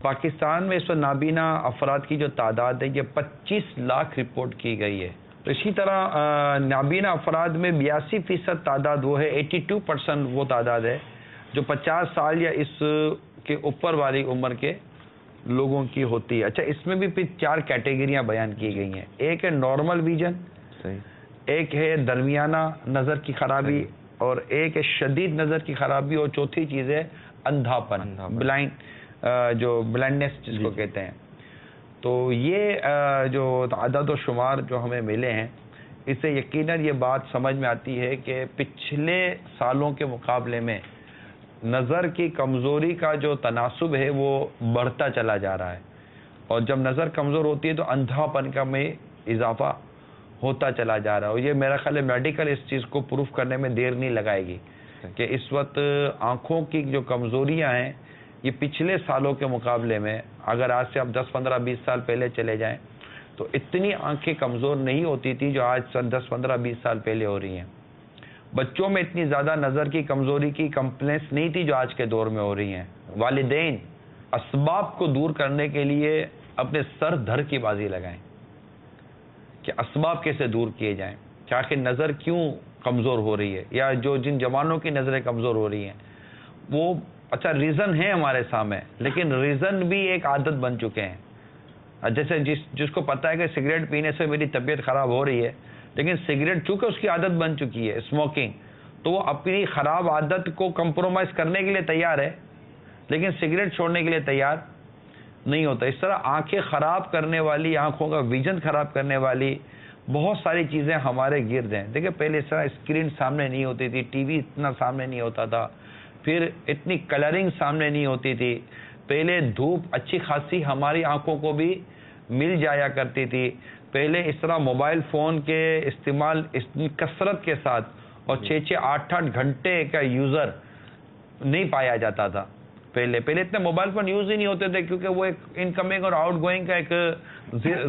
پاکستان میں اس وقت نابینا افراد کی جو تعداد ہے یہ 25 لاکھ رپورٹ کی گئی ہے. تو اسی طرح نابینا افراد میں 82% تعداد وہ ہے، 82% وہ تعداد ہے جو 50 سال یا اس کے اوپر والی عمر کے لوگوں کی ہوتی ہے. اچھا، اس میں بھی پھر 4 کیٹیگریاں بیان کی گئی ہیں. ایک ہے نارمل ویژن، ایک ہے درمیانہ نظر کی خرابی، اور ایک ہے شدید نظر کی خرابی، اور چوتھی چیز ہے اندھاپن، جو بلائنڈنس جس کو کہتے ہیں. تو یہ جو عدد و شمار جو ہمیں ملے ہیں، اس سے یقیناً یہ بات سمجھ میں آتی ہے کہ پچھلے سالوں کے مقابلے میں نظر کی کمزوری کا جو تناسب ہے وہ بڑھتا چلا جا رہا ہے، اور جب نظر کمزور ہوتی ہے تو اندھاپن کا میں اضافہ ہوتا چلا جا رہا ہے. اور یہ میرا خیال ہے میڈیکل اس چیز کو پروف کرنے میں دیر نہیں لگائے گی کہ اس وقت آنکھوں کی جو کمزوریاں ہیں یہ پچھلے سالوں کے مقابلے میں، اگر آج سے آپ 10 15 20 سال پہلے چلے جائیں تو اتنی آنکھیں کمزور نہیں ہوتی تھی جو آج 10 15 20 سال پہلے ہو رہی ہیں. بچوں میں اتنی زیادہ نظر کی کمزوری کی کمپلینس نہیں تھی جو آج کے دور میں ہو رہی ہیں. والدین اسباب کو دور کرنے کے لیے اپنے سر دھر کی بازی لگائیں کہ اسباب کیسے دور کیے جائیں، کہ آخر نظر کیوں کمزور ہو رہی ہے، یا جو جن جوانوں کی نظریں کمزور ہو رہی ہیں وہ اچھا ریزن ہے ہمارے سامنے، لیکن ریزن بھی ایک عادت بن چکے ہیں. جیسے جس کو پتا ہے کہ سگریٹ پینے سے میری طبیعت خراب ہو رہی ہے، لیکن سگریٹ چونکہ اس کی عادت بن چکی ہے اسموکنگ، تو وہ اپنی خراب عادت کو کمپرومائز کرنے کے لیے تیار ہے لیکن سگریٹ چھوڑنے کے لیے تیار نہیں ہوتا. اس طرح آنکھیں خراب کرنے والی، آنکھوں کا ویژن خراب کرنے والی بہت ساری چیزیں ہمارے گرد ہیں. دیکھیں پہلے اس طرح اسکرین سامنے نہیں ہوتی تھی، ٹی وی اتنا سامنے نہیں ہوتا تھا، پھر اتنی کلرنگ سامنے نہیں ہوتی تھی، پہلے دھوپ اچھی خاصی ہماری آنکھوں کو بھی مل جایا کرتی تھی. پہلے اس طرح موبائل فون کے استعمال اتنی کثرت کے ساتھ اور 6 8 گھنٹے کا یوزر نہیں پایا جاتا تھا. پہلے اتنے موبائل فون یوز ہی نہیں ہوتے تھے کیونکہ وہ ایک انکمنگ اور آؤٹ گوئنگ کا ایک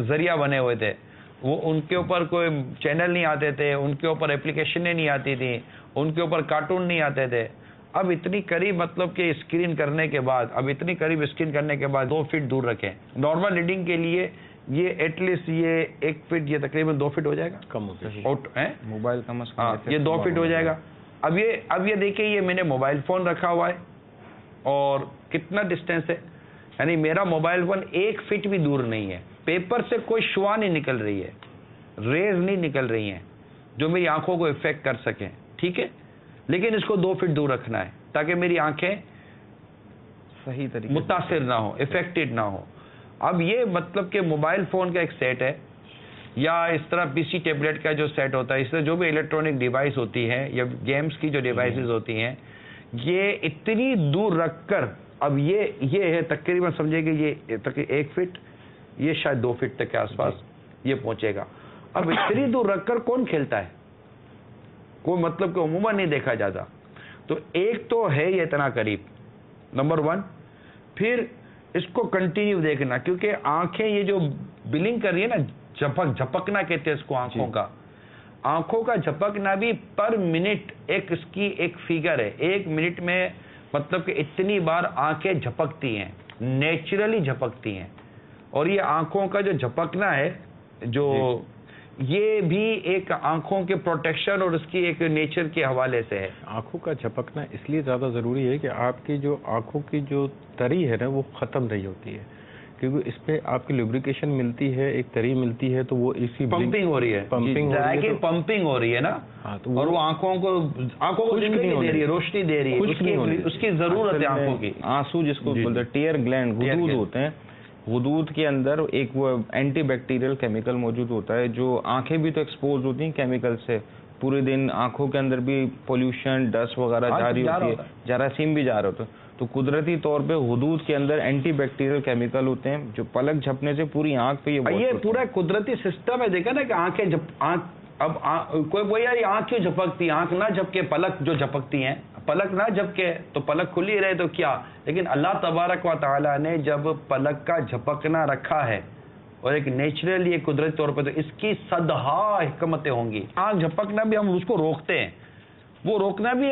ذریعہ بنے ہوئے تھے. وہ ان کے اوپر کوئی چینل نہیں آتے تھے، ان کے اوپر اپلیکیشنیں نہیں آتی تھیں، ان کے اوپر کارٹون نہیں آتے تھے. اب اتنی قریب مطلب کہ اسکرین کرنے کے بعد، 2 فٹ دور رکھیں. نارمل ریڈنگ کے لیے یہ ایٹ لیسٹ یہ 1 فٹ، یہ تقریباً 2 فٹ ہو جائے گا، کم موبائل کم از کم یہ 2 فٹ ہو جائے گا. اب یہ دیکھیں، یہ میں نے موبائل فون رکھا ہوا ہے اور کتنا ڈسٹینس ہے، یعنی میرا موبائل فون 1 فٹ بھی دور نہیں ہے. پیپر سے کوئی شعاع نہیں نکل رہی ہے، ریز نہیں نکل رہی ہیں جو میری آنکھوں کو افیکٹ کر سکیں. ٹھیک ہے، لیکن اس کو 2 فٹ دور رکھنا ہے تاکہ میری آنکھیں صحیح طریقے متاثر نہ ہو، افیکٹڈ نہ ہو. اب یہ مطلب کہ موبائل فون کا ایک سیٹ ہے، یا اس طرح پی سی ٹیبلیٹ کا جو سیٹ ہوتا ہے، اس سے جو بھی الیکٹرانک ڈیوائس ہوتی ہے یا گیمز کی جو ڈیوائسز ہوتی ہیں، یہ اتنی دور رکھ کر، اب یہ ہے تقریباً سمجھے کہ یہ 1 فٹ، یہ شاید 2 فٹ تک کے آس پاس یہ پہنچے گا. اب اتنی دور رکھ کر کون کھیلتا ہے؟ کوئی مطلب کہ عموماً نہیں دیکھا جاتا. تو ایک تو ہے یہ اتنا قریب، نمبر 1. پھر اس کو کنٹینیو دیکھنا، کیونکہ آنکھیں یہ جو بلنگ کر رہی ہے نا، جھپکنا کہتے ہیں اس کو آنکھوں کا. آنکھوں کا جھپکنا بھی پر منٹ اس کی ایک فیگر ہے. 1 منٹ میں مطلب کہ اتنی بار آنکھیں جھپکتی ہیں، نیچرلی جھپکتی ہیں. اور یہ آنکھوں کا جو جھپکنا ہے، جو یہ بھی ایک آنکھوں کے پروٹیکشن اور اس کی ایک نیچر کے حوالے سے ہے. آنکھوں کا جھپکنا اس لیے زیادہ ضروری ہے کہ آپ کی جو آنکھوں کی جو تری ہے نا وہ ختم رہی ہوتی ہے، کیونکہ اس پہ آپ کی لیبریکیشن ملتی ہے، ایک تری ملتی ہے، تو وہ اسی پمپنگ ہو رہی ہے، پمپنگ ہو رہی ہے نا، اور وہ آنکھوں کو زندگی دے رہی ہے، روشنی دے رہی ہے، اس کی ضرورت ہے آنکھوں کی. آنسو جس کو بولتے ہیں، ٹیئر گلینڈ، غدود ہوتے ہیں، غدود کے اندر ایک وہ اینٹی بیکٹیریل کیمیکل موجود ہوتا ہے. جو آنکھیں بھی تو ایکسپوز ہوتی ہیں کیمیکل سے، پورے دن آنکھوں کے اندر بھی پولوشن، ڈسٹ وغیرہ جاری ہوتی ہے، جراثیم بھی جا رہے ہوتے ہیں. تو قدرتی طور پہ غدود کے اندر اینٹی بیکٹیریل کیمیکل ہوتے ہیں جو پلک جھپنے سے پوری آنکھ پہ یہ پورا قدرتی سسٹم ہے. دیکھا نا کہ آنکھیں اب کوئی وہ یار آنکھ کیوں جھپکتی، آنکھ نہ جھپکے، پلک جو جھپکتی ہیں، پلک نہ جھپکے تو پلک کھلی رہے تو کیا. لیکن اللہ تبارک و تعالیٰ نے جب پلک کا جھپکنا رکھا ہے اور ایک نیچرلی ایک قدرتی طور پہ، تو اس کی صدہا حکمتیں ہوں گی. آنکھ جھپکنا بھی ہم اس کو روکتے ہیں، وہ روکنا بھی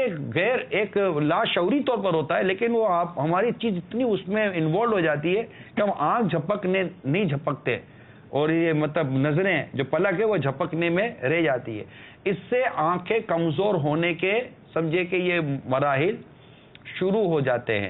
ایک لاشعوری طور پر ہوتا ہے، لیکن وہ ہماری چیز اتنی اس میں انوالو ہو جاتی ہے کہ ہم آنکھ جھپکنے نہیں جھپکتے، اور یہ مطلب نظریں جو پلک ہے وہ جھپکنے میں رہ جاتی ہے. اس سے آنکھیں کمزور ہونے کے سمجھے کہ یہ مراحل شروع ہو جاتے ہیں.